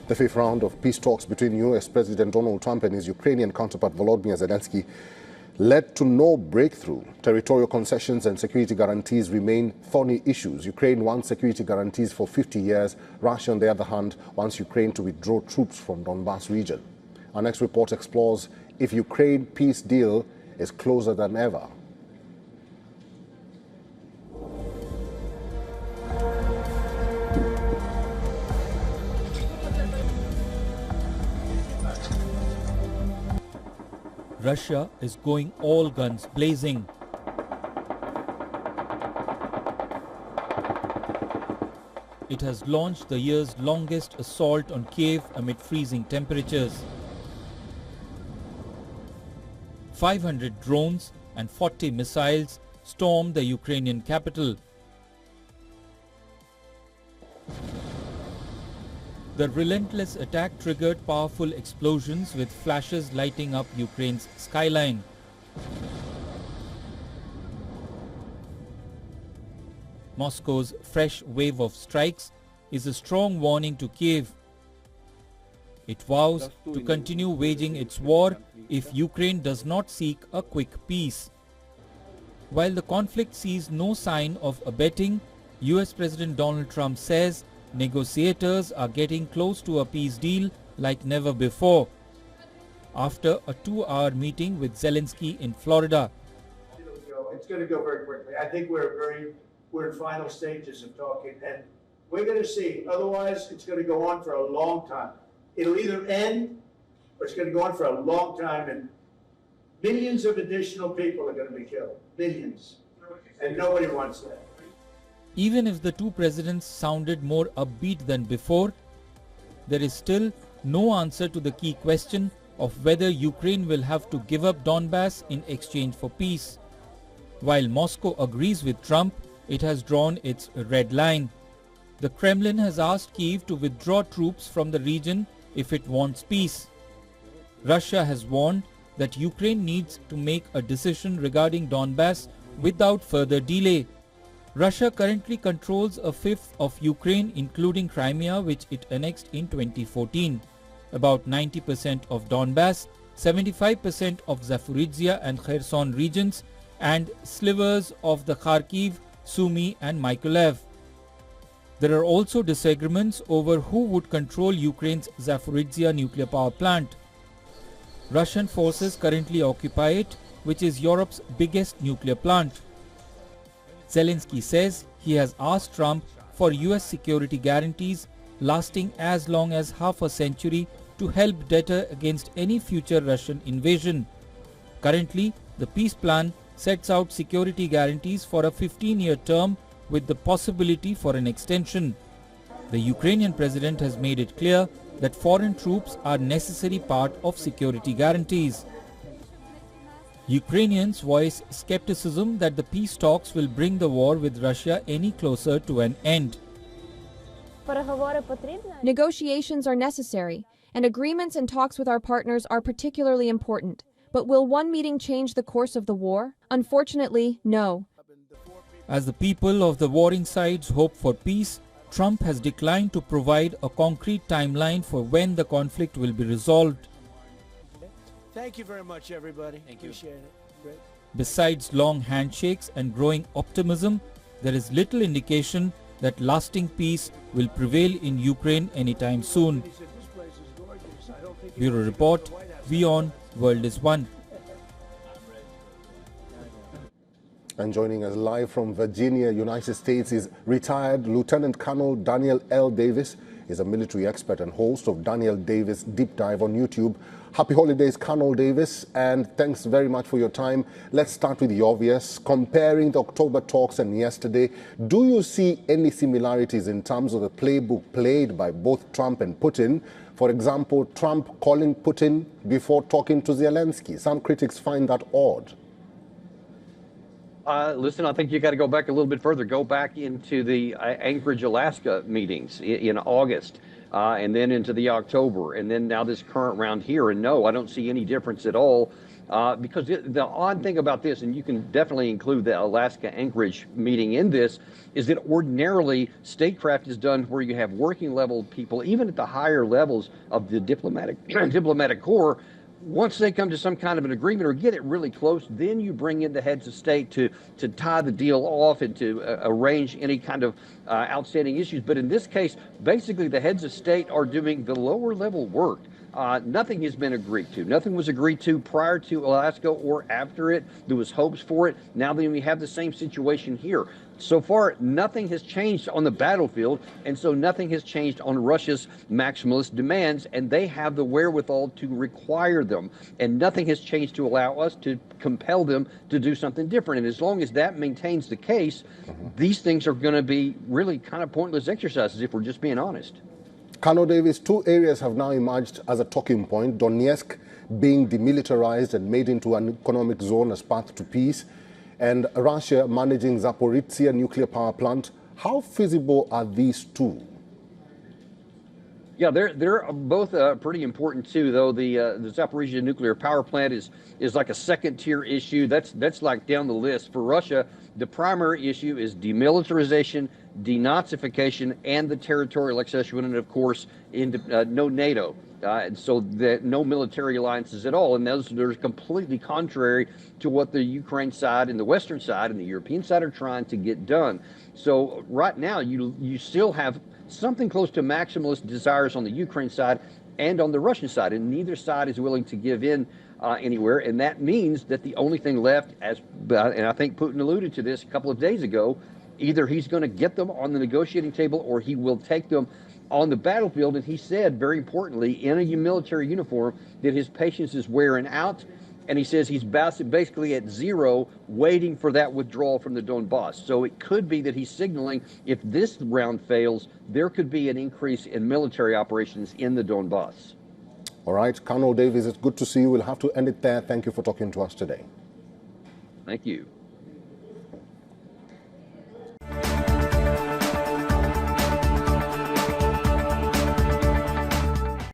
The fifth round of peace talks between U.S. President Donald Trump and his Ukrainian counterpart Volodymyr Zelenskyy led to no breakthrough. Territorial concessions and security guarantees remain thorny issues. Ukraine wants security guarantees for 50 years. Russia, on the other hand, wants Ukraine to withdraw troops from Donbas region. Our next report explores if Ukraine peace deal is closer than ever. Russia is going all guns blazing. It has launched the year's longest assault on Kyiv amid freezing temperatures. 500 drones and 40 missiles stormed the Ukrainian capital. The relentless attack triggered powerful explosions with flashes lighting up Ukraine's skyline. Moscow's fresh wave of strikes is a strong warning to Kyiv. It vows to continue waging its war if Ukraine does not seek a quick peace. While the conflict sees no sign of abating, US President Donald Trump says negotiators are getting close to a peace deal like never before. After a 2-hour meeting with Zelenskyy in Florida. It's going to go very quickly. I think we're in final stages of talking, and we're going to see. Otherwise, it's going to go on for a long time. It'll either end, or it's going to go on for a long time, and millions of additional people are going to be killed. Millions. And nobody wants that. Even if the two presidents sounded more upbeat than before, there is still no answer to the key question of whether Ukraine will have to give up Donbas in exchange for peace. While Moscow agrees with Trump, it has drawn its red line. The Kremlin has asked Kyiv to withdraw troops from the region if it wants peace. Russia has warned that Ukraine needs to make a decision regarding Donbas without further delay. Russia currently controls a fifth of Ukraine, including Crimea, which it annexed in 2014. About 90% of Donbas, 75% of Zaporizhia and Kherson regions, and slivers of the Kharkiv, Sumy and Mykolaiv. There are also disagreements over who would control Ukraine's Zaporizhia nuclear power plant. Russian forces currently occupy it, which is Europe's biggest nuclear plant. Zelenskyy says he has asked Trump for US security guarantees lasting as long as half a century to help deter against any future Russian invasion. Currently, the peace plan sets out security guarantees for a 15-year term with the possibility for an extension. The Ukrainian president has made it clear that foreign troops are a necessary part of security guarantees. Ukrainians voice skepticism that the peace talks will bring the war with Russia any closer to an end. Negotiations are necessary, and agreements and talks with our partners are particularly important. But will one meeting change the course of the war? Unfortunately, no. As the people of the warring sides hope for peace, Trump has declined to provide a concrete timeline for when the conflict will be resolved. Thank you very much, everybody. Appreciate it. Great. Besides long handshakes and growing optimism, there is little indication that lasting peace will prevail in Ukraine anytime soon. Bureau Report, WION World is One. And joining us live from Virginia, United States, is retired Lieutenant Colonel Daniel L. Davis. He's a military expert and host of Daniel Davis Deep Dive on YouTube. Happy holidays, Colonel Davis, and thanks very much for your time. Let's start with the obvious. Comparing the October talks and yesterday, do you see any similarities in terms of the playbook played by both Trump and Putin? For example, Trump calling Putin before talking to Zelenskyy. Some critics find that odd. Listen, I think you got to go back a little bit further. Go back into the Anchorage, Alaska meetings in August, and then into the October, and then now this current round here. And no, I don't see any difference at all Because the odd thing about this, and you can definitely include the Alaska Anchorage meeting in this, is that ordinarily statecraft is done where you have working level people, even at the higher levels of the diplomatic corps. Once they come to some kind of an agreement or get it really close, then you bring in the heads of state to tie the deal off and to arrange any kind of outstanding issues. But in this case, basically the heads of state are doing the lower level work. Nothing has been agreed to. Nothing was agreed to prior to Alaska or after it. There was hopes for it. Now then we have the same situation here. So far, nothing has changed on the battlefield, and so nothing has changed on Russia's maximalist demands, and they have the wherewithal to require them. And nothing has changed to allow us to compel them to do something different. And as long as that maintains the case, these things are going to be really kind of pointless exercises if we're just being honest. Colonel Davis, two areas have now emerged as a talking point: Donetsk being demilitarized and made into an economic zone as path to peace, and Russia managing Zaporizhzhia nuclear power plant. How feasible are these two? Yeah, they're both pretty important too. Though the Zaporizhzhia nuclear power plant is like a second-tier issue. That's like down the list for Russia. The primary issue is demilitarization, denazification, and the territorial accession, and of course, no NATO. So no military alliances at all, and those are completely contrary to what the Ukraine side and the Western side and the European side are trying to get done. So right now, you still have something close to maximalist desires on the Ukraine side and on the Russian side, and neither side is willing to give in anywhere. And that means that the only thing left, and I think Putin alluded to this a couple of days ago, either he's going to get them on the negotiating table or he will take them on the battlefield. And he said, very importantly, in a military uniform, that his patience is wearing out. And he says he's basically at zero, waiting for that withdrawal from the Donbass. So it could be that he's signaling if this round fails, there could be an increase in military operations in the Donbass. All right, Colonel Davis, it's good to see you. We'll have to end it there. Thank you for talking to us today. Thank you.